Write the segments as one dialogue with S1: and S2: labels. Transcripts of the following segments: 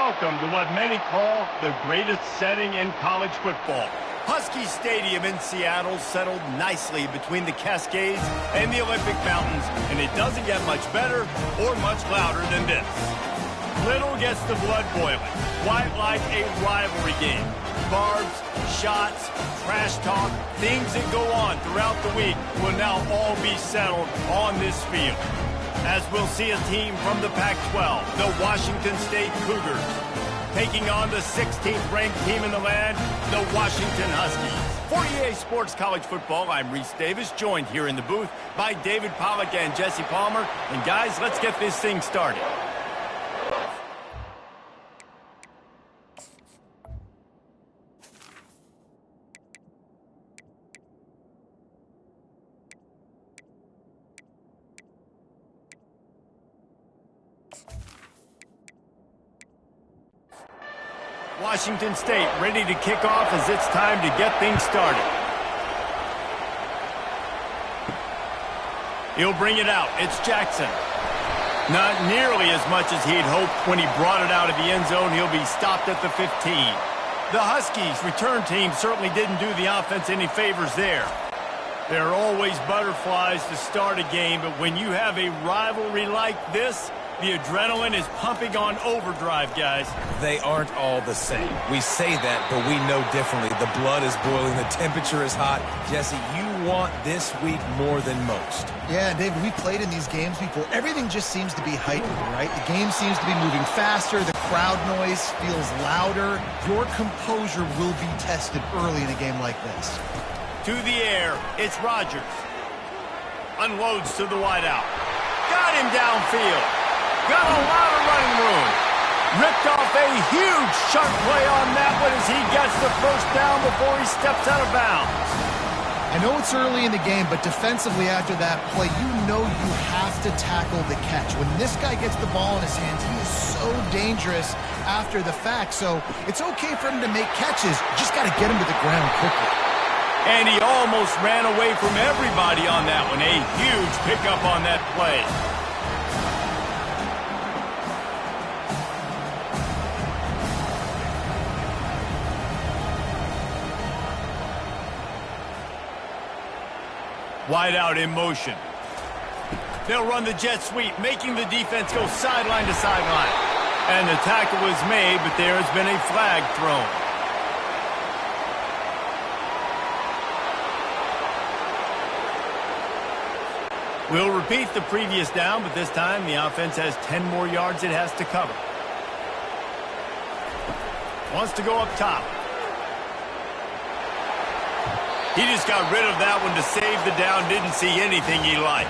S1: welcome to what many call the greatest setting in college football.
S2: Huskies Stadium in Seattle settled nicely between the Cascades and the Olympic Mountains, and it doesn't get much better or much louder than this. Little gets the blood boiling, quite like a rivalry game. Barbs, shots, trash talk, things that go on throughout the week will now all be settled on this field. As we'll see a team from the Pac-12, the Washington State Cougars, taking on the 16th ranked team in the land, the Washington Huskies. For EA Sports College Football, I'm Reese Davis, joined here in the booth by David Pollack and Jesse Palmer. And guys, let's get this thing started. Washington State ready to kick off as it's time to get things started. He'll bring it out. It's Jackson. Not nearly as much as he'd hoped when he brought it out of the end zone. He'll be stopped at the 15. The Huskies return team certainly didn't do the offense any favors there. There are always butterflies to start a game, but when you have a rivalry like this, the adrenaline is pumping on overdrive, guys.
S3: They aren't all the same. We say that, but we know differently. The blood is boiling. The temperature is hot. Jesse, you want this week more than most.
S4: Yeah, David, we played in these games before. Everything just seems to be heightened, right? The game seems to be moving faster. The crowd noise feels louder. Your composure will be tested early in a game like this.
S2: To the air, it's Rodgers. Unloads to the wideout. Got him downfield. Got a lot of running room. Ripped off a huge sharp play on that one as he gets the first down before he steps out of bounds.
S4: I know it's early in the game, but defensively after that play, you know you have to tackle the catch. When this guy gets the ball in his hands, he is so dangerous after the fact. So it's okay for him to make catches. You just got to get him to the ground quickly.
S2: And he almost ran away from everybody on that one. A huge pickup on that play. Wide out in motion. They'll run the jet sweep, making the defense go sideline to sideline. And the tackle was made, but there has been a flag thrown. We'll repeat the previous down, but this time the offense has 10 more yards it has to cover. Wants to go up top. He just got rid of that one to save the down. Didn't see anything he liked.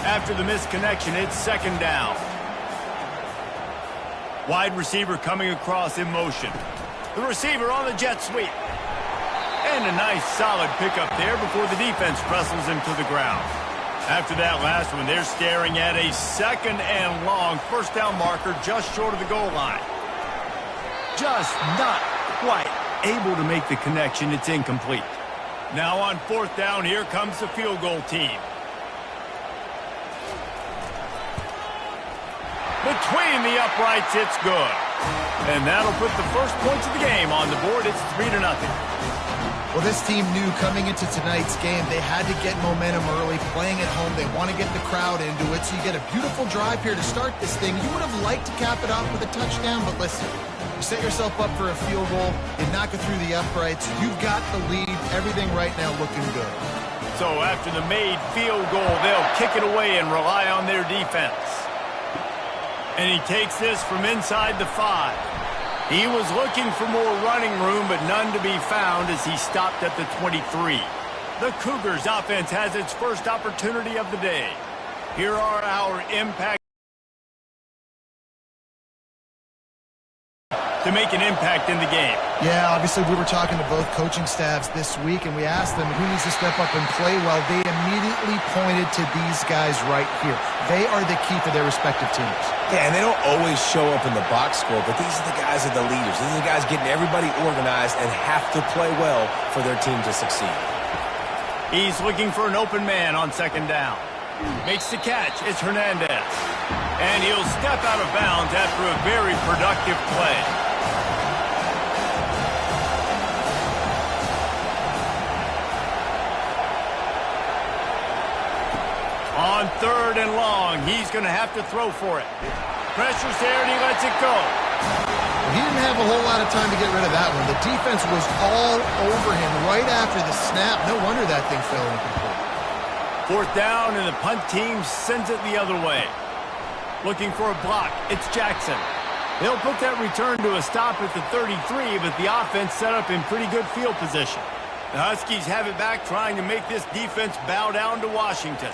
S2: After the misconnection, it's second down. Wide receiver coming across in motion. The receiver on the jet sweep. And a nice solid pickup there before the defense wrestles him to the ground. After that last one, they're staring at a second and long first down marker just short of the goal line. Just not quite able to make the connection. It's incomplete. Now on fourth down, here comes the field goal team. Between the uprights, it's good. And that'll put the first points of the game on the board. It's 3-0.
S4: Well, this team knew coming into tonight's game they had to get momentum early, playing at home. They want to get the crowd into it, so you get a beautiful drive here to start this thing. You would have liked to cap it off with a touchdown, but listen, you set yourself up for a field goal, you knock it through the uprights, you've got the lead, everything right now looking good.
S2: So after the made field goal, they'll kick it away and rely on their defense. And he takes this from inside the 5. He was looking for more running room, but none to be found as he stopped at the 23. The Cougars offense has its first opportunity of the day. Here are our impact to make an impact in the game.
S4: Yeah, obviously we were talking to both coaching staffs this week, and we asked them who needs to step up and play well. They immediately pointed to these guys right here. They are the key for their respective teams.
S3: Yeah, and they don't always show up in the box score, but these are the guys that are the leaders. These are the guys getting everybody organized and have to play well for their team to succeed.
S2: He's looking for an open man on second down. Makes the catch. It's Hernandez. And he'll step out of bounds after a very productive play. On 3rd and long, he's going to have to throw for it. Pressure's there, and he lets it go.
S4: He didn't have a whole lot of time to get rid of that one. The defense was all over him right after the snap. No wonder that thing fell incomplete.
S2: 4th down, and the punt team sends it the other way. Looking for a block. It's Jackson. They'll put that return to a stop at the 33, but the offense set up in pretty good field position. The Huskies have it back, trying to make this defense bow down to Washington.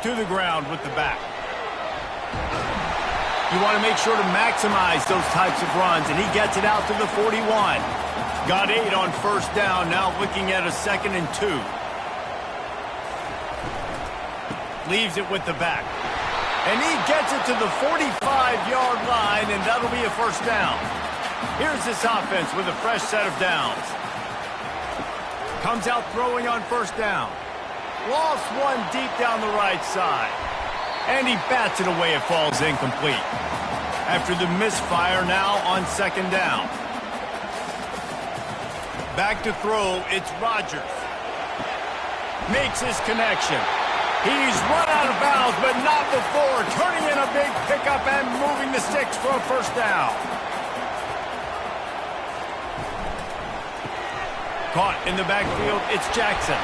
S2: To the ground with the back. You want to make sure to maximize those types of runs, and he gets it out to the 41. Got 8 on 1st down, now looking at a 2nd and 2. Leaves it with the back. And he gets it to the 45-yard line, and that'll be a 1st down. Here's this offense with a fresh set of downs. Comes out throwing on 1st down. Lost one deep down the right side. And he bats it away. It falls incomplete. After the misfire, now on 2nd down. Back to throw, it's Rodgers. Makes his connection. He's run out of bounds, but not before. Turning in a big pickup and moving the sticks for a 1st down. Caught in the backfield, it's Jackson.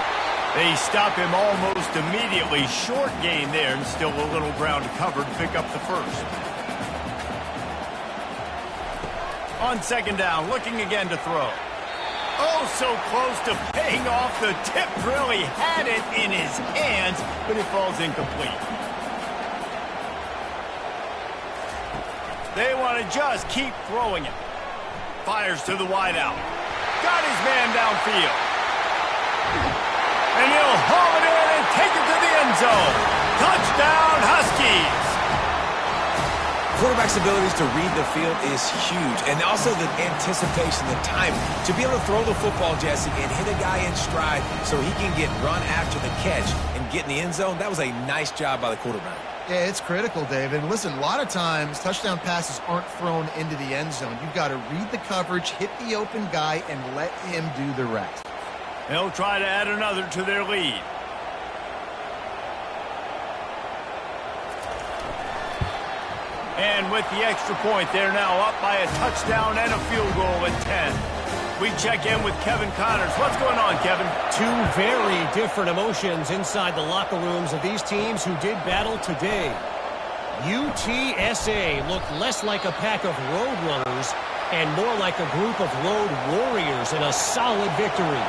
S2: They stop him almost immediately. Short gain there, and still a little ground to cover to pick up the 1st. On 2nd down, looking again to throw. Oh, so close to paying off. The tip really had it in his hands, but it falls incomplete. They want to just keep throwing it. Fires to the wideout. Got his man downfield. And he'll haul it in and take it to the end zone. Touchdown, Huskies!
S3: Quarterback's abilities to read the field is huge, and also the anticipation, the time to be able to throw the football, Jesse, and hit a guy in stride so he can get run after the catch and get in the end zone. That was a nice job by the quarterback.
S4: Yeah, it's critical, David. And listen, a lot of times touchdown passes aren't thrown into the end zone. You've got to read the coverage, hit the open guy, and let him do the rest.
S2: They'll try to add another to their lead. And with the extra point, they're now up by a touchdown and a field goal at 10. We check in with Kevin Connors. What's going on, Kevin?
S5: Two very different emotions inside the locker rooms of these teams who did battle today. UTSA looked less like a pack of road runners and more like a group of road warriors in a solid victory.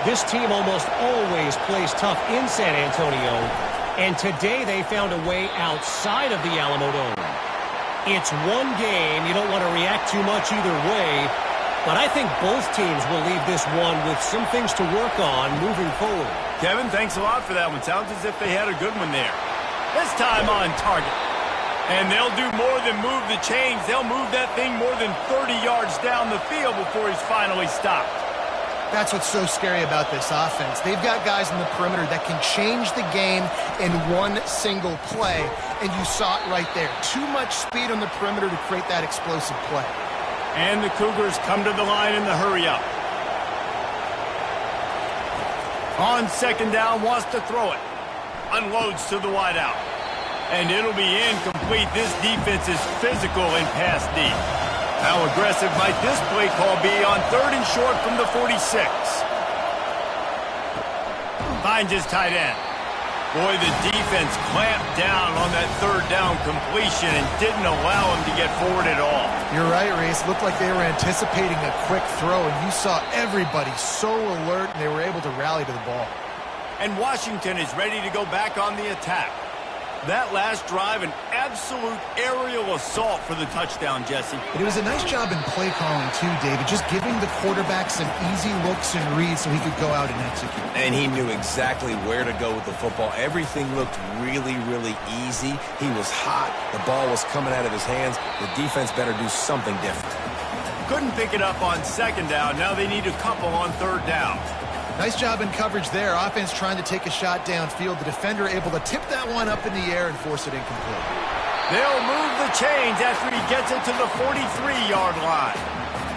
S5: This team almost always plays tough in San Antonio, and today they found a way outside of the Alamo Dome. It's one game. You don't want to react too much either way, but I think both teams will leave this one with some things to work on moving forward.
S2: Kevin, thanks a lot for that one. Sounds as if they had a good one there. This time on target. And they'll do more than move the chains. They'll move that thing more than 30 yards down the field before he's finally stopped.
S4: That's what's so scary about this offense. They've got guys in the perimeter that can change the game in one single play, and you saw it right there. Too much speed on the perimeter to create that explosive play.
S2: And the Cougars come to the line in the hurry-up. On 2nd down, wants to throw it. Unloads to the wideout. And it'll be incomplete. This defense is physical in pass D. How aggressive might this play call be on 3rd and short from the 46? Finds his tight end. Boy, the defense clamped down on that 3rd down completion and didn't allow him to get forward at all.
S4: You're right, Reese. Looked like they were anticipating a quick throw, and you saw everybody so alert, and they were able to rally to the ball.
S2: And Washington is ready to go back on the attack. That last drive, an absolute aerial assault for the touchdown, Jesse.
S4: But it was a nice job in play calling, too, David, just giving the quarterback some easy looks and reads so he could go out and execute.
S3: And he knew exactly where to go with the football. Everything looked really, really easy. He was hot. The ball was coming out of his hands. The defense better do something different.
S2: Couldn't pick it up on 2nd down. Now they need a couple on 3rd down.
S4: Nice job in coverage there. Offense trying to take a shot downfield. The defender able to tip that one up in the air and force it incomplete.
S2: They'll move the chains after he gets it to the 43-yard line.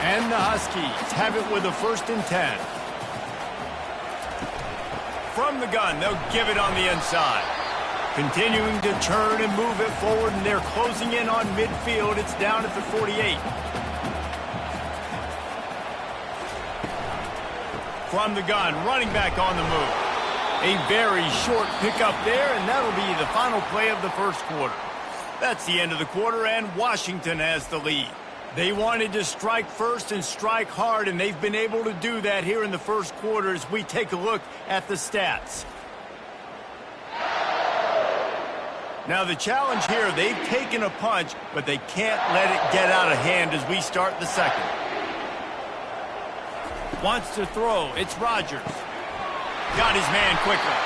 S2: And the Huskies have it with a 1st and 10. From the gun, they'll give it on the inside. Continuing to turn and move it forward, and they're closing in on midfield. It's down at the 48. From the gun, running back on the move. A very short pickup there, and that'll be the final play of the first quarter. That's the end of the quarter, and Washington has the lead. They wanted to strike first and strike hard, and they've been able to do that here in the first quarter as we take a look at the stats. Now the challenge here, they've taken a punch, but they can't let it get out of hand as we start the second. Wants to throw. It's Rodgers. Got his man quickly.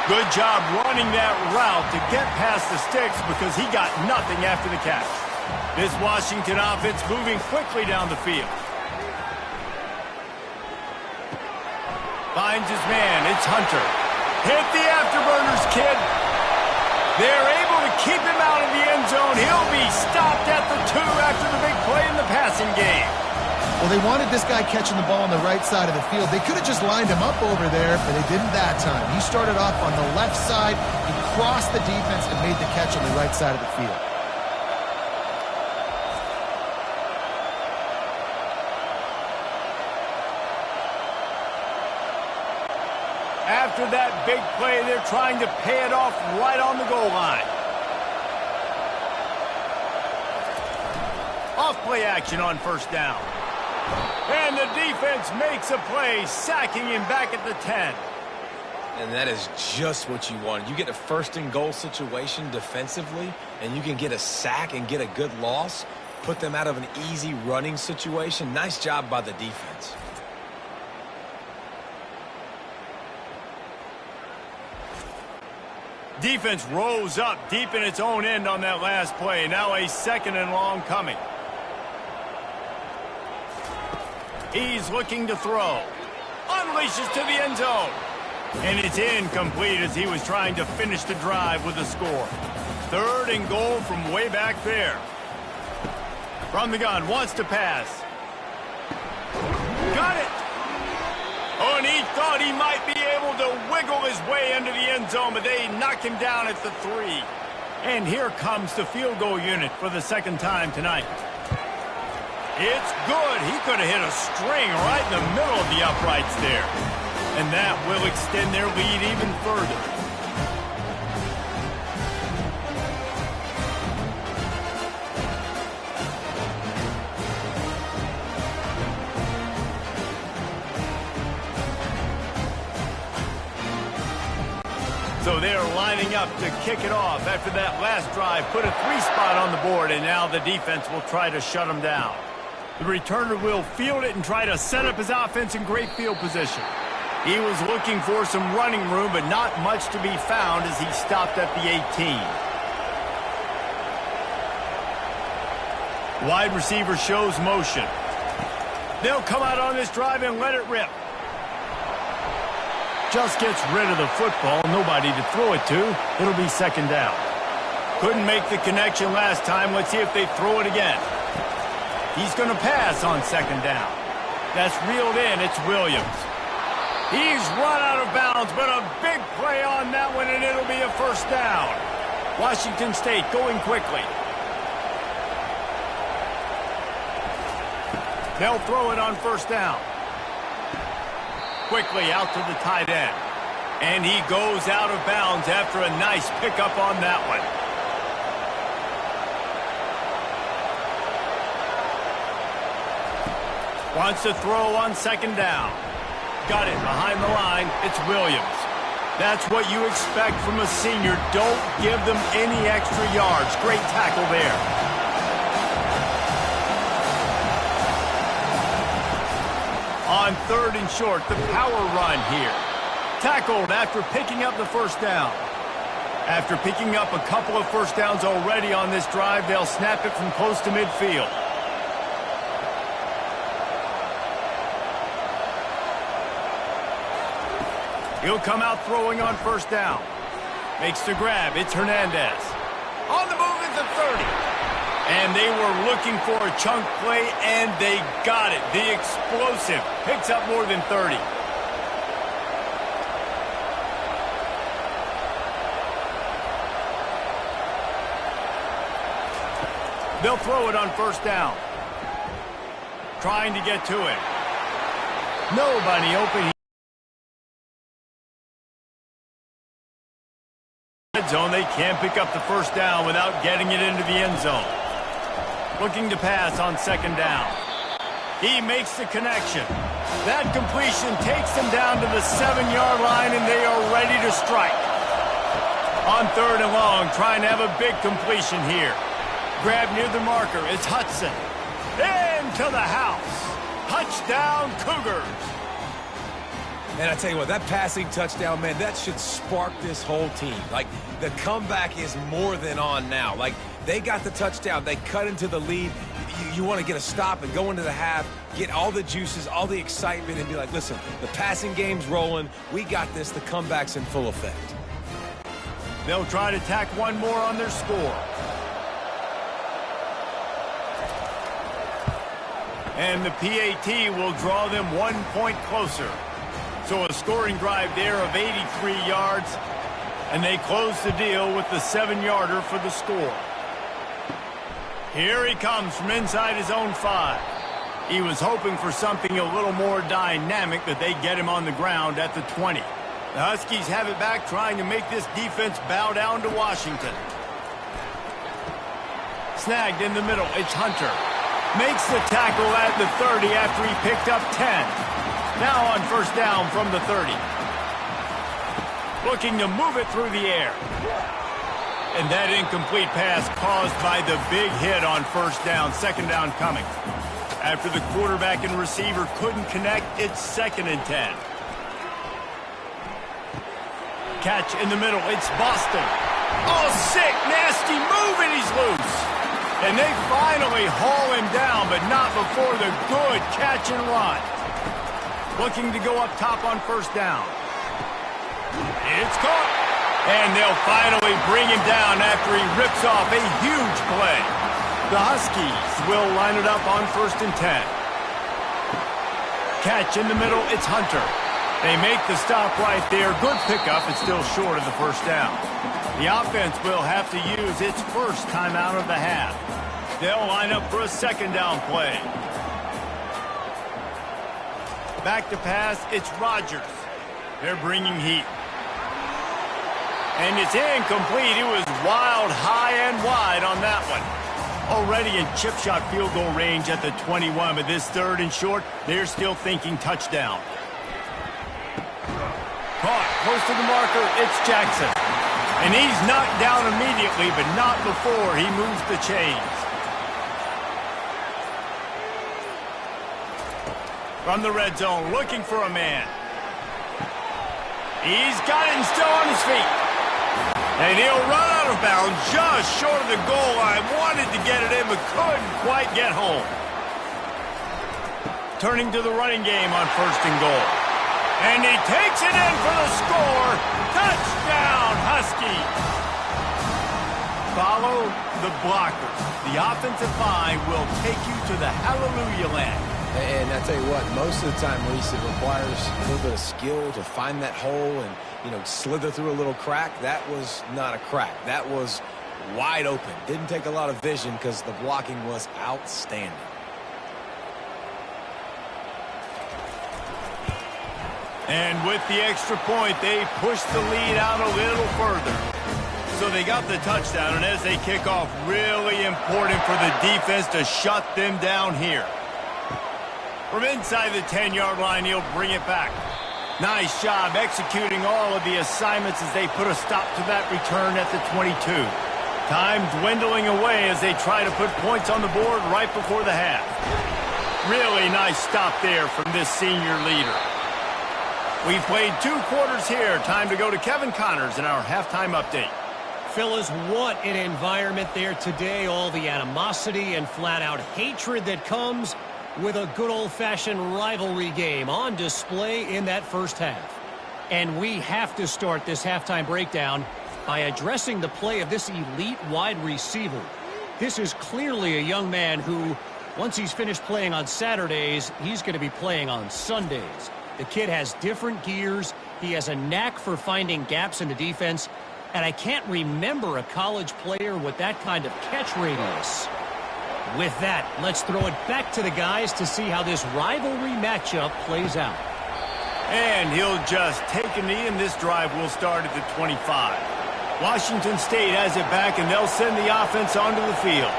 S2: Good job running that route to get past the sticks because he got nothing after the catch. This Washington offense moving quickly down the field. Finds his man. It's Hunter. Hit the afterburners, kid. They're able to keep him out of the end zone. He'll be stopped at the 2 after the big play in the passing game.
S4: Well, they wanted this guy catching the ball on the right side of the field. They could have just lined him up over there, but they didn't that time. He started off on the left side. He crossed the defense and made the catch on the right side of the field.
S2: After that big play, they're trying to pay it off right on the goal line. Off play action on 1st down. And the defense makes a play, sacking him back at the 10.
S3: And that is just what you want. You get a 1st and goal situation defensively, and you can get a sack and get a good loss, put them out of an easy running situation. Nice job by the defense.
S2: Defense rose up deep in its own end on that last play. Now a 2nd and long coming. He's looking to throw. Unleashes to the end zone. And it's incomplete as he was trying to finish the drive with a score. 3rd and goal from way back there. From the gun, wants to pass. Got it! Oh, and he thought he might be able to wiggle his way into the end zone, but they knocked him down at the 3. And here comes the field goal unit for the 2nd time tonight. It's good. He could have hit a string right in the middle of the uprights there. And that will extend their lead even further. So they're lining up to kick it off after that last drive. Put a 3 spot on the board, and now the defense will try to shut them down. The returner will field it and try to set up his offense in great field position. He was looking for some running room, but not much to be found as he stopped at the 18. Wide receiver shows motion. They'll come out on this drive and let it rip. Just gets rid of the football, nobody to throw it to. It'll be 2nd down. Couldn't make the connection last time. Let's see if they throw it again. He's going to pass on 2nd down. That's reeled in. It's Williams. He's run out of bounds, but a big play on that one, and it'll be a 1st down. Washington State going quickly. They'll throw it on 1st down. Quickly out to the tight end. And he goes out of bounds after a nice pickup on that one. Wants to throw on 2nd down. Got it behind the line. It's Williams. That's what you expect from a senior. Don't give them any extra yards. Great tackle there. On 3rd and short, the power run here. Tackled after picking up the 1st down. After picking up a couple of 1st downs already on this drive, they'll snap it from close to midfield. He'll come out throwing on 1st down. Makes the grab. It's Hernandez. On the move is the the 30. And they were looking for a chunk play, and they got it. The explosive picks up more than 30. They'll throw it on first down. Trying to get to it. Nobody open. Red zone, they can't pick up the first down without getting it into the end zone. Looking to pass on second down. He makes the connection. That completion takes them down to the 7-yard line, and they are ready to strike. On third and long, trying to have a big completion here. Grab near the marker. It's Hudson. Into the house. Touchdown, Cougars.
S3: And I tell you what, that passing touchdown, man, that should spark this whole team. Like, the comeback is more than on now. Like, they got the touchdown. They cut into the lead. You want to get a stop and go into the half, get all the juices, all the excitement, and be like, listen, the passing game's rolling. We got this. The comeback's in full effect.
S2: They'll try to tack one more on their score. And the PAT will draw them 1 point closer. So a scoring drive there of 83 yards, and they close the deal with the 7-yarder for the score. Here he comes from inside his own 5. He was hoping for something a little more dynamic, that they get him on the ground at the 20. The Huskies have it back, trying to make this defense bow down to Washington. Snagged in the middle, it's Hunter. Makes the tackle at the 30 after he picked up 10. Now on first down from the 30. Looking to move it through the air. And that incomplete pass caused by the big hit on first down. Second down coming. After the quarterback and receiver couldn't connect, it's 2nd and 10. Catch in the middle, it's Boston. Oh, sick, nasty move, and he's loose. And they finally haul him down, but not before the good catch and run. Looking to go up top on first down. It's caught. And they'll finally bring him down after he rips off a huge play. The Huskies will line it up on 1st and 10. Catch in the middle, it's Hunter. They make the stop right there. Good pickup. It's still short of the first down. The offense will have to use its first timeout of the half. They'll line up for a second down play. Back to pass, it's Rodgers. They're bringing heat. And it's incomplete. It was wild, high and wide on that one. Already in chip shot field goal range at the 21, but this 3rd and short, they're still thinking touchdown. Caught close to the marker, it's Jackson. And he's knocked down immediately, but not before he moves the chains. From the red zone, looking for a man. He's got it and still on his feet. And he'll run out of bounds just short of the goal line. Wanted to get it in, but couldn't quite get home. Turning to the running game on 1st and goal. And he takes it in for the score. Touchdown, Huskies. Follow the blockers. The offensive line will take you to the hallelujah land.
S3: And I tell you what, most of the time, Reese, it requires a little bit of skill to find that hole and, slither through a little crack. That was not a crack. That was wide open. Didn't take a lot of vision because the blocking was outstanding.
S2: And with the extra point, they pushed the lead out a little further. So they got the touchdown, and as they kick off, really important for the defense to shut them down here. From inside the 10-yard line, he'll bring it back. Nice job executing all of the assignments as they put a stop to that return at the 22. Time dwindling away as they try to put points on the board right before the half. Really nice stop there from this senior leader. We played 2 quarters here. Time to go to Kevin Connors in our halftime update.
S5: Fellas, what an environment there today. All the animosity and flat-out hatred that comes with a good old-fashioned rivalry game on display in that first half. And we have to start this halftime breakdown by addressing the play of this elite wide receiver. This is clearly a young man who, once he's finished playing on Saturdays, he's going to be playing on Sundays. The kid has different gears. He has a knack for finding gaps in the defense. And I can't remember a college player with that kind of catch radius. With that, let's throw it back to the guys to see how this rivalry matchup plays out.
S2: And he'll just take a knee, and this drive will start at the 25. Washington State has it back, and they'll send the offense onto the field.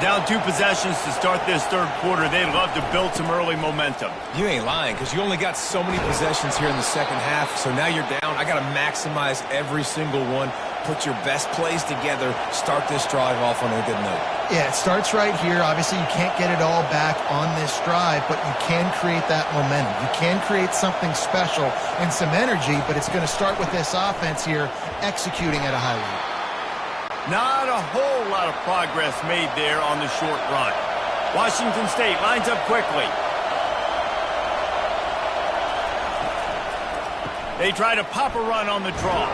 S2: Down 2 possessions to start this third quarter. They'd love to build some early momentum.
S3: You ain't lying, because you only got so many possessions here in the second half, so now you're down. I got to maximize every single one, put your best plays together, start this drive off on a good note.
S4: Yeah, it starts right here. Obviously, you can't get it all back on this drive, but you can create that momentum. You can create something special and some energy, but it's going to start with this offense here executing at a high rate.
S2: Not a whole lot of progress made there on the short run. Washington State lines up quickly. They try to pop a run on the draw.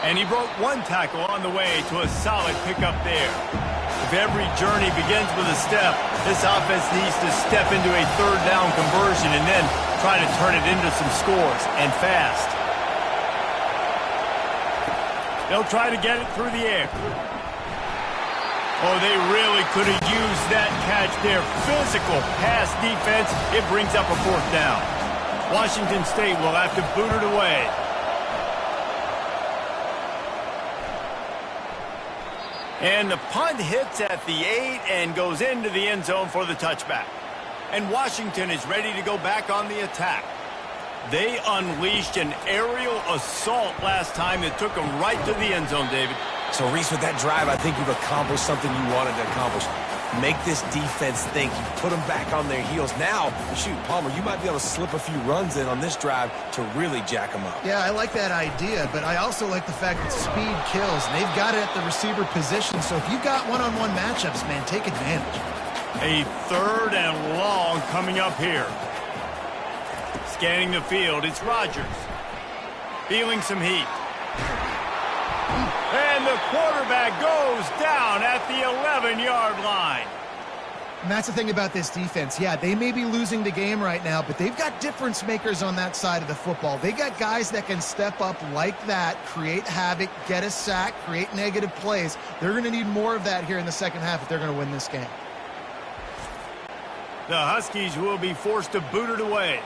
S2: And he broke 1 tackle on the way to a solid pickup there. If every journey begins with a step, this offense needs to step into a third down conversion and then try to turn it into some scores, and fast. They'll try to get it through the air. Oh, they really could have used that catch there. Physical pass defense. It brings up a 4th down. Washington State will have to boot it away. And the punt hits at the 8 and goes into the end zone for the touchback. And Washington is ready to go back on the attack. They unleashed an aerial assault last time that took them right to the end zone, David.
S3: So, Reese, with that drive, I think you've accomplished something you wanted to accomplish. Make this defense think. You put them back on their heels. Now, shoot, Palmer, you might be able to slip a few runs in on this drive to really jack them up.
S4: Yeah, I like that idea, but I also like the fact that speed kills. They've got it at the receiver position, so if you've got one-on-one matchups, man, take advantage.
S2: A 3rd and long coming up here. Scanning the field, it's Rodgers. Feeling some heat. And the quarterback goes down at the 11-yard line.
S4: And that's the thing about this defense. Yeah, they may be losing the game right now, but they've got difference makers on that side of the football. They got guys that can step up like that, create havoc, get a sack, create negative plays. They're going to need more of that here in the second half if they're going to win this game.
S2: The Huskies will be forced to boot it away.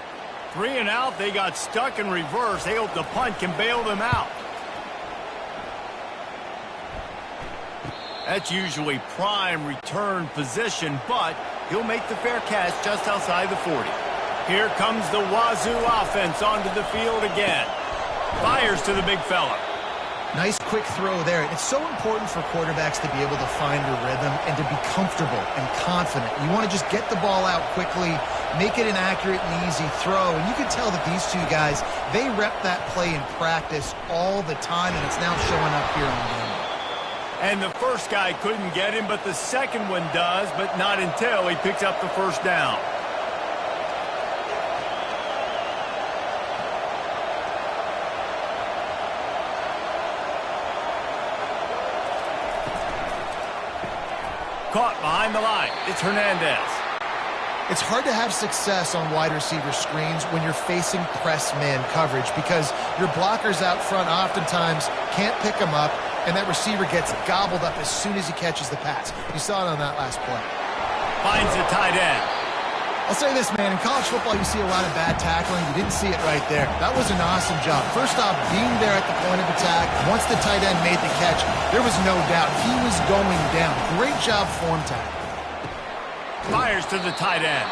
S2: 3 and out, they got stuck in reverse. They hope the punt can bail them out. That's usually prime return position, but he'll make the fair catch just outside the 40. Here comes the Wazoo offense onto the field again. Fires to the big fella.
S4: Nice quick throw there. It's so important for quarterbacks to be able to find a rhythm and to be comfortable and confident. You want to just get the ball out quickly, make it an accurate and easy throw. And you can tell that these two guys, they rep that play in practice all the time, and it's now showing up here in the game.
S2: And the first guy couldn't get him, but the second one does, but not until he picks up the 1st down. Caught behind the line. It's Hernandez.
S4: It's hard to have success on wide receiver screens when you're facing press man coverage because your blockers out front oftentimes can't pick them up, and that receiver gets gobbled up as soon as he catches the pass. You saw it on that last play.
S2: Finds the tight end.
S4: I'll say this, man. In college football, you see a lot of bad tackling. You didn't see it right there. That was an awesome job. First off, being there at the point of attack. Once the tight end made the catch, there was no doubt he was going down. Great job form tackle.
S2: Fires to the tight end.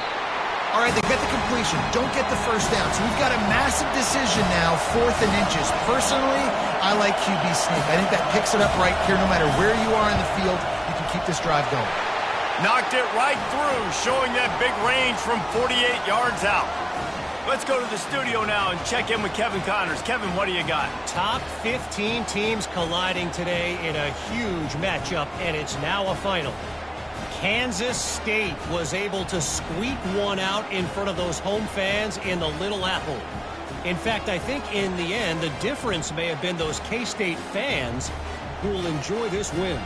S4: All right, they get the completion. Don't get the 1st down. So we've got a massive decision now, 4th and inches. Personally, I like QB sneak. I think that picks it up right here. No matter where you are in the field, you can keep this drive going.
S2: Knocked it right through, showing that big range from 48 yards out. Let's go to the studio now and check in with Kevin Connors. Kevin, what do you got?
S5: Top 15 teams colliding today in a huge matchup, and it's now a final. Kansas State was able to squeak one out in front of those home fans in the Little Apple. In fact, I think in the end, the difference may have been those K-State fans who will enjoy this win.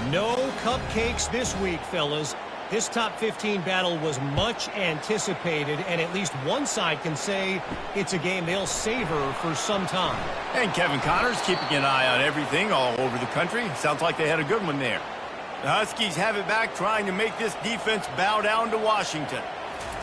S5: No cupcakes this week, fellas. This top 15 battle was much anticipated, and at least one side can say it's a game they'll savor for some time.
S2: And Kevin Connors keeping an eye on everything all over the country. Sounds like they had a good one there. The Huskies have it back, trying to make this defense bow down to Washington.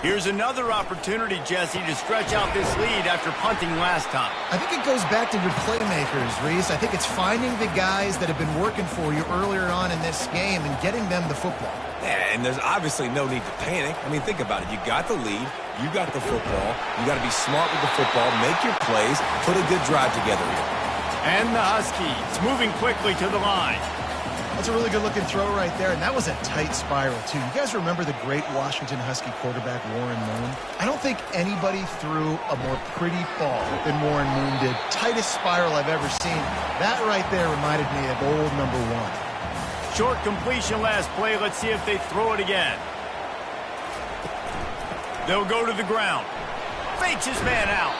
S2: Here's another opportunity, Jesse, to stretch out this lead after punting last time.
S4: I think it goes back to your playmakers, Reese. I think it's finding the guys that have been working for you earlier on in this game and getting them the football.
S3: Yeah, and there's obviously no need to panic. I mean, think about it. You got the lead. You got the football. You got to be smart with the football, make your plays, put a good drive together here.
S2: And the Huskies moving quickly to the line.
S4: That's a really good-looking throw right there, and that was a tight spiral, too. You guys remember the great Washington Husky quarterback, Warren Moon? I don't think anybody threw a more pretty ball than Warren Moon did. Tightest spiral I've ever seen. That right there reminded me of old number 1.
S2: Short completion last play. Let's see if they throw it again. They'll go to the ground. Fakes his man out.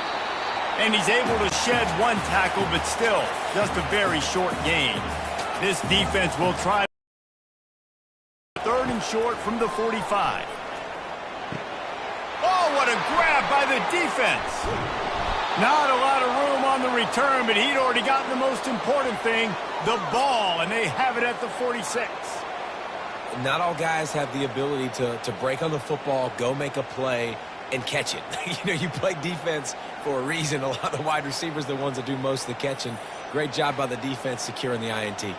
S2: And he's able to shed one tackle, but still just a very short gain. This defense will try 3rd and short from the 45. Oh, what a grab by the defense. Not a lot of room on the return, but he'd already gotten the most important thing, the ball, and they have it at the 46.
S3: Not all guys have the ability to break on the football, go make a play, and catch it. You play defense for a reason. A lot of the wide receivers are the ones that do most of the catching. Great job by the defense securing the INT.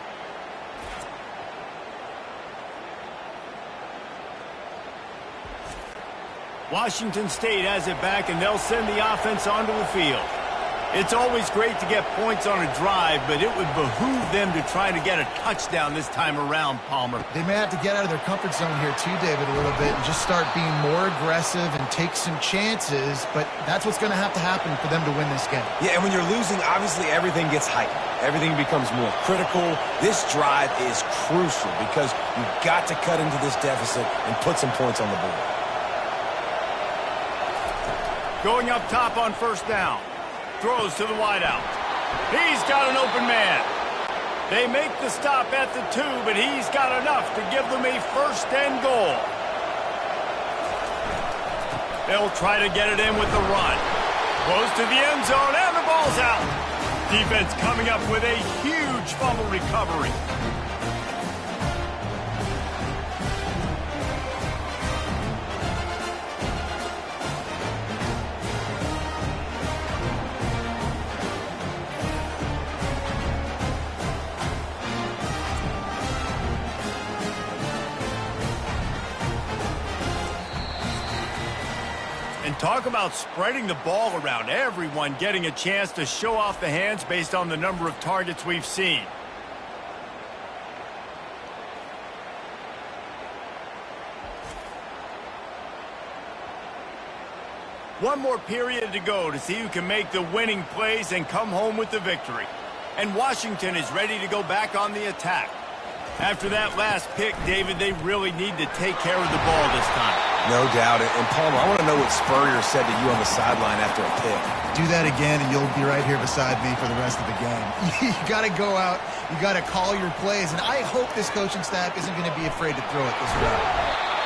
S2: Washington State has it back, and they'll send the offense onto the field. It's always great to get points on a drive, but it would behoove them to try to get a touchdown this time around, Palmer.
S4: They may have to get out of their comfort zone here too, David, a little bit, and just start being more aggressive and take some chances, but that's what's going to have to happen for them to win this game.
S3: Yeah, and when you're losing, obviously everything gets heightened. Everything becomes more critical. This drive is crucial because you've got to cut into this deficit and put some points on the board.
S2: Going up top on 1st down. Throws to the wideout. He's got an open man. They make the stop at the 2, but he's got enough to give them a 1st and goal. They'll try to get it in with the run. Close to the end zone, and the ball's out. Defense coming up with a huge fumble recovery. And talk about spreading the ball around. Everyone getting a chance to show off the hands based on the number of targets we've seen. One more period to go to see who can make the winning plays and come home with the victory. And Washington is ready to go back on the attack. After that last pick, David, they really need to take care of the ball this time.
S3: No doubt. And Palmer, I want to know what Spurrier said to you on the sideline after a pick.
S4: Do that again, and you'll be right here beside me for the rest of the game. You got to go out. You got to call your plays. And I hope this coaching staff isn't going to be afraid to throw it this way.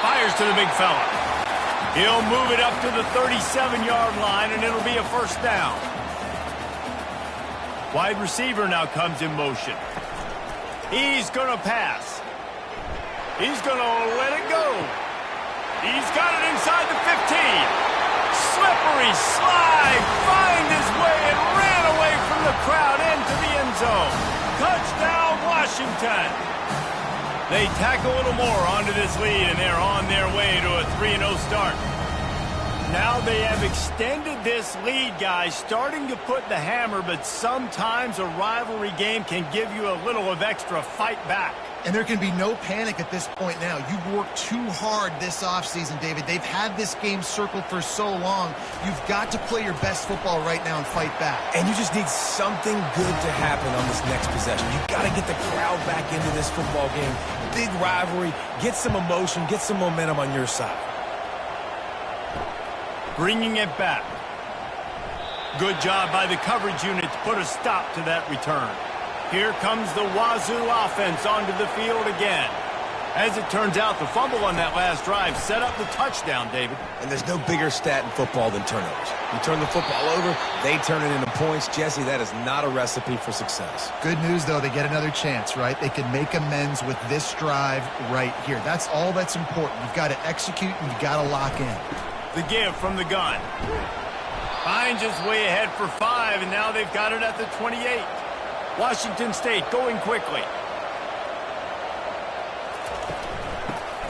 S2: Fires to the big fella. He'll move it up to the 37-yard line, and it'll be a 1st down. Wide receiver now comes in motion. He's going to pass. He's going to let it go. He's got it inside the 15. Slippery slide. Find his way and ran away from the crowd into the end zone. Touchdown, Washington. They tack a little more onto this lead, and they're on their way to a 3-0 start. Now they have extended this lead, guys, starting to put the hammer, but sometimes a rivalry game can give you a little of extra fight back.
S4: And there can be no panic at this point now. You've worked too hard this offseason, David. They've had this game circled for so long. You've got to play your best football right now and fight back.
S3: And you just need something good to happen on this next possession. You've got to get the crowd back into this football game. Big rivalry. Get some emotion. Get some momentum on your side.
S2: Bringing it back. Good job by the coverage unit to put a stop to that return. Here comes the Wazoo offense onto the field again. As it turns out, the fumble on that last drive set up the touchdown, David.
S3: And there's no bigger stat in football than turnovers. You turn the football over, they turn it into points. Jesse, that is not a recipe for success.
S4: Good news, though, they get another chance, right? They can make amends with this drive right here. That's all that's important. You've got to execute and you've got to lock in.
S2: The give from the gun. Finds his way ahead for 5, and now they've got it at the 28. Washington State going quickly.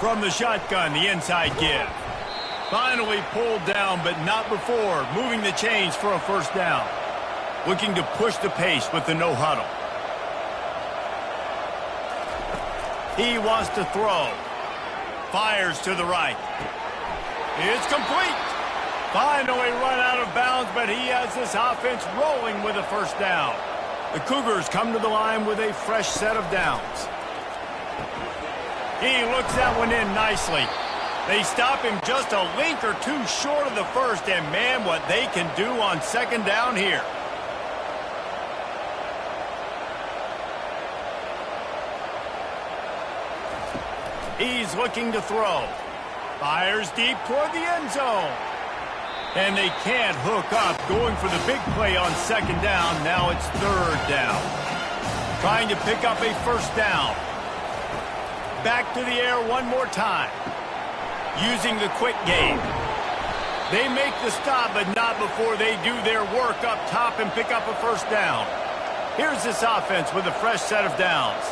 S2: From the shotgun, the inside give. Finally pulled down, but not before. Moving the chains for a first down. Looking to push the pace with the no huddle. He wants to throw. Fires to the right. It's complete. Finally run out of bounds, but he has this offense rolling with a first down. The Cougars come to the line with a fresh set of downs. He looks that one in nicely. They stop him just a link or two short of the first, and man, what they can do on second down here. He's looking to throw. Fires deep toward the end zone. And they can't hook up, going for the big play on second down. Now it's third down. Trying to pick up a first down. Back to the air one more time. Using the quick game. They make the stop, but not before they do their work up top and pick up a first down. Here's this offense with a fresh set of downs.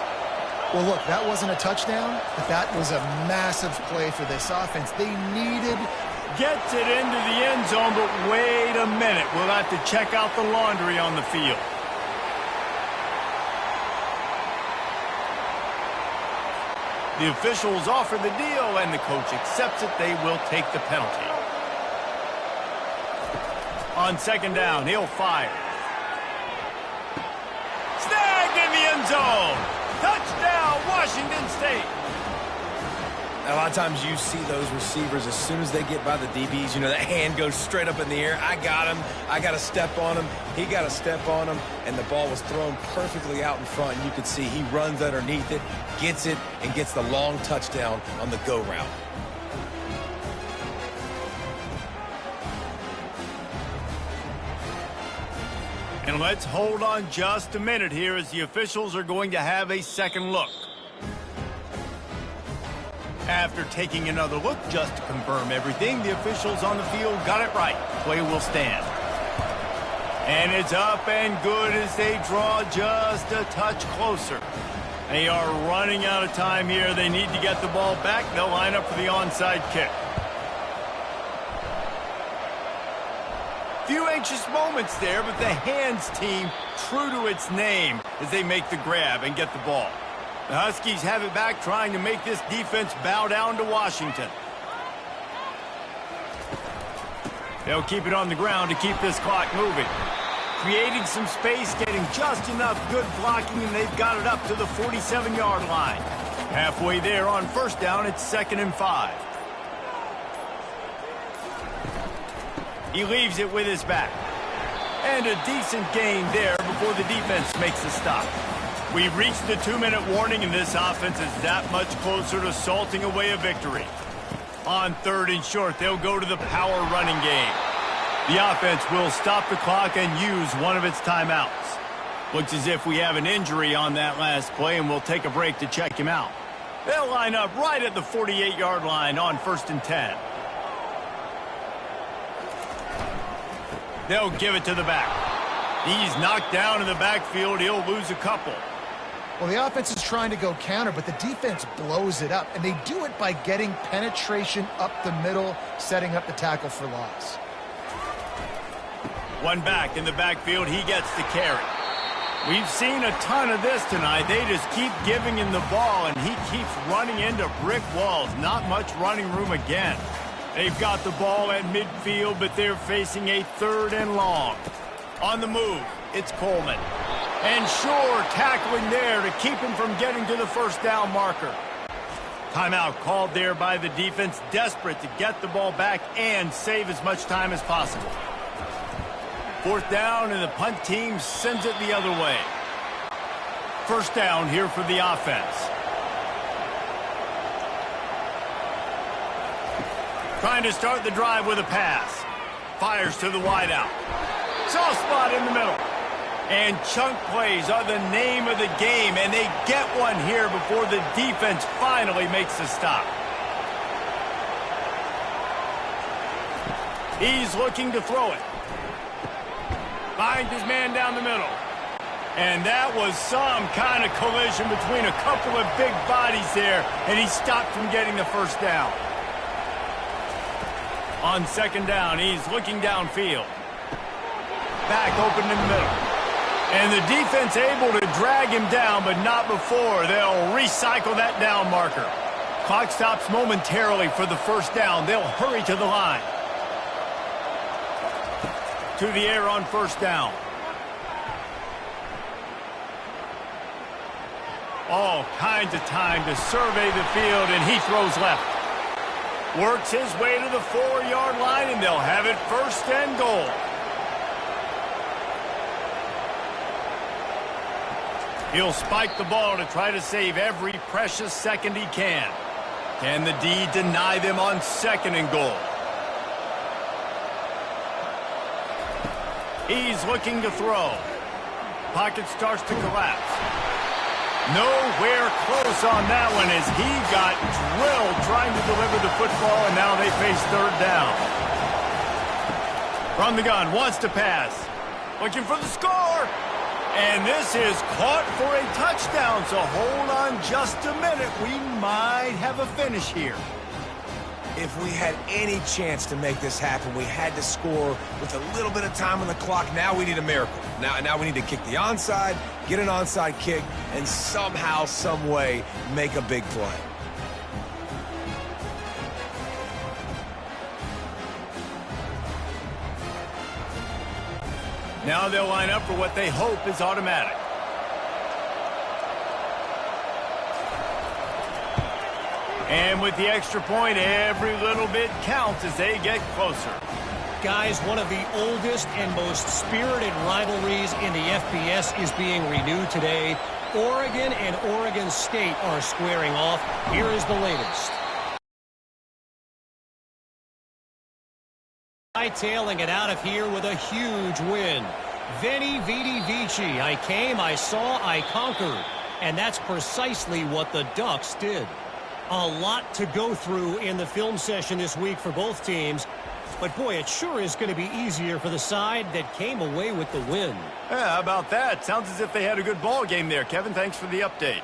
S4: Well, look, that wasn't a touchdown, but that was a massive play for this offense. They needed...
S2: Gets it into the end zone, but wait a minute. We'll have to check out the laundry on the field. The officials offer the deal, and the coach accepts it. They will take the penalty. On second down, he'll fire. Snagged in the end zone. Touchdown, Washington State.
S3: A lot of times you see those receivers, as soon as they get by the DBs, you know, that hand goes straight up in the air. I got him. I got to step on him. He got to step on him. And the ball was thrown perfectly out in front. You could see he runs underneath it, gets it, and gets the long touchdown on the go route.
S2: And let's hold on just a minute here as the officials are going to have a second look. After taking another look just to confirm everything, the officials on the field got it right. Play will stand. And it's up and good as they draw just a touch closer. They are running out of time here. They need to get the ball back. They'll line up for the onside kick. Few anxious moments there, but the hands team true to its name as they make the grab and get the ball. The Huskies have it back, trying to make this defense bow down to Washington. They'll keep it on the ground to keep this clock moving. Creating some space, getting just enough good blocking, and they've got it up to the 47-yard line. Halfway there on first down, it's 2nd and 5. He leaves it with his back. And a decent gain there before the defense makes the stop. We've reached the 2-minute warning, and this offense is that much closer to salting away a victory. On 3rd and short, they'll go to the power running game. The offense will stop the clock and use one of its timeouts. Looks as if we have an injury on that last play, and we'll take a break to check him out. They'll line up right at the 48-yard line on 1st and 10. They'll give it to the back. He's knocked down in the backfield. He'll lose a couple.
S4: Well, the offense is trying to go counter, but the defense blows it up, and they do it by getting penetration up the middle, setting up the tackle for loss.
S2: One back in the backfield. He gets the carry. We've seen a ton of this tonight. They just keep giving him the ball, and he keeps running into brick walls. Not much running room again. They've got the ball at midfield, but they're facing a 3rd and long. On the move, it's Coleman. And sure, tackling there to keep him from getting to the first down marker. Timeout called there by the defense, desperate to get the ball back and save as much time as possible. 4th down, and the punt team sends it the other way. 1st down here for the offense. Trying to start the drive with a pass. Fires to the wideout. Soft spot in the middle. And chunk plays are the name of the game, and they get one here before the defense finally makes a stop. He's looking to throw it. Finds his man down the middle. And that was some kind of collision between a couple of big bodies there, and he stopped from getting the 1st down. On 2nd down, he's looking downfield. Back open in the middle. And the defense able to drag him down, but not before. They'll recycle that down marker. Clock stops momentarily for the 1st down. They'll hurry to the line. To the air on 1st down. All kinds of time to survey the field, and he throws left. Works his way to the 4-yard line, and they'll have it 1st and goal. He'll spike the ball to try to save every precious second he can. Can the D deny them on 2nd and goal? He's looking to throw. Pocket starts to collapse. Nowhere close on that one as he got drilled trying to deliver the football, and now they face 3rd down. From the gun, wants to pass. Looking for the score. And this is caught for a touchdown, so hold on just a minute. We might have a finish here.
S3: If we had any chance to make this happen, we had to score with a little bit of time on the clock. Now we need a miracle. Now we need to kick the onside, get an onside kick, and somehow, some way, make a big play.
S2: Now they'll line up for what they hope is automatic. And with the extra point, every little bit counts as they get closer.
S5: Guys, one of the oldest and most spirited rivalries in the FBS is being renewed today. Oregon and Oregon State are squaring off. Here is the latest. Tailing it out of here with a huge win. Veni, vidi, vici. I came, I saw, I conquered. And that's precisely what the Ducks did. A lot to go through in the film session this week for both teams. But, boy, it sure is going to be easier for the side that came away with the win.
S2: Yeah, how about that? Sounds as if they had a good ball game there. Kevin, thanks for the update.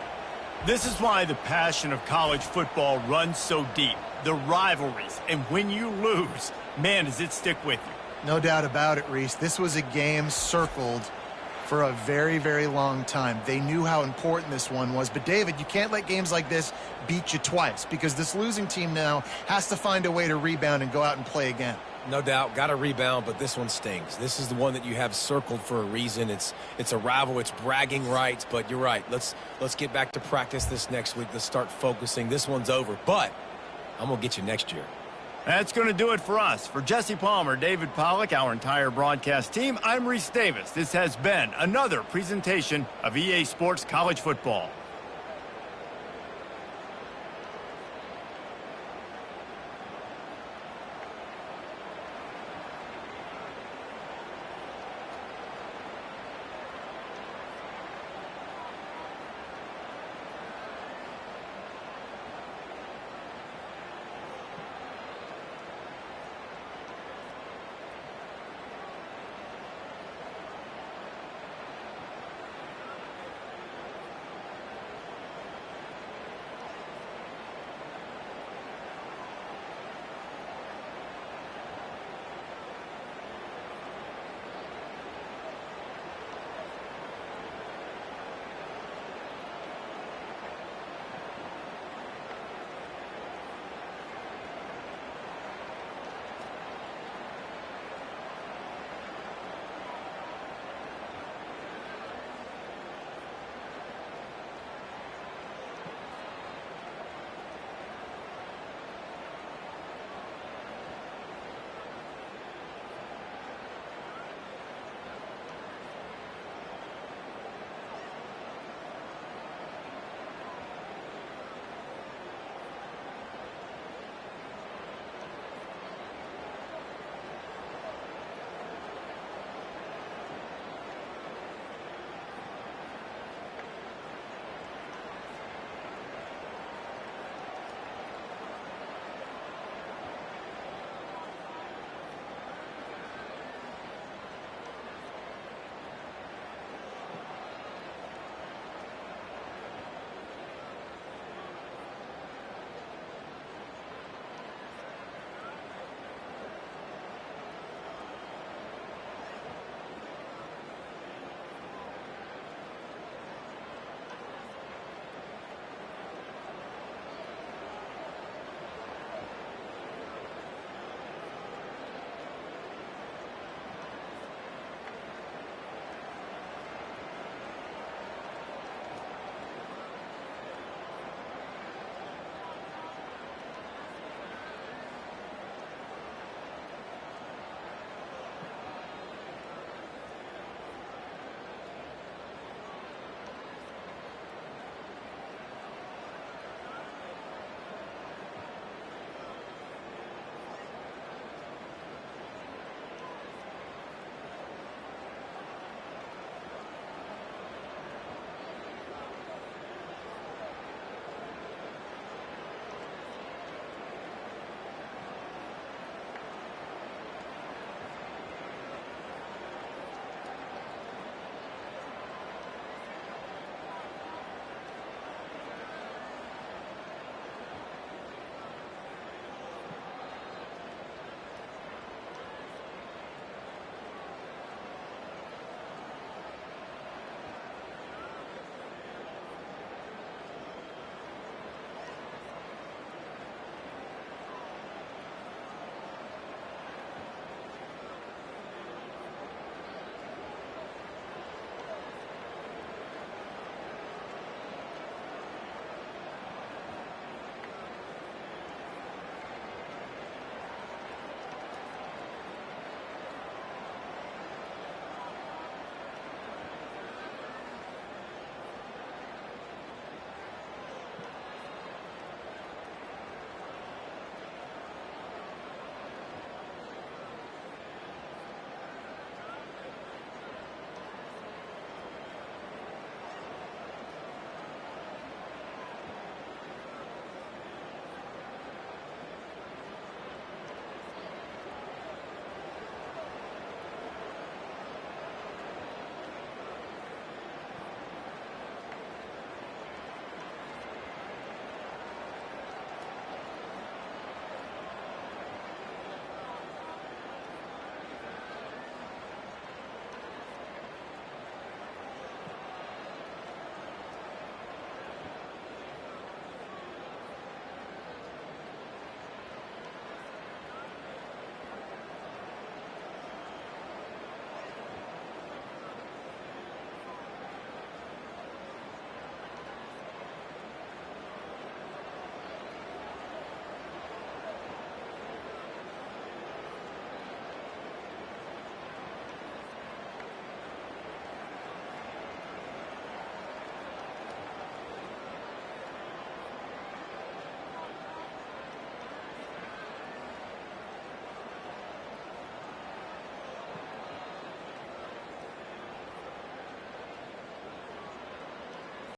S2: This is why the passion of college football runs so deep. The rivalries. And when you lose, man, does it stick with you.
S4: No doubt about it, Reese. This was a game circled for a very, very long time. They knew how important this one was. But, David, you can't let games like this beat you twice because this losing team now has to find a way to rebound and go out and play again.
S3: No doubt, got to rebound, but this one stings. This is the one that you have circled for a reason. It's a rival. It's bragging rights, but you're right. Let's get back to practice this next week. Let's start focusing. This one's over, but I'm going to get you next year.
S2: That's going to do it for us. For Jesse Palmer, David Pollack, our entire broadcast team, I'm Reese Davis. This has been another presentation of EA Sports College Football.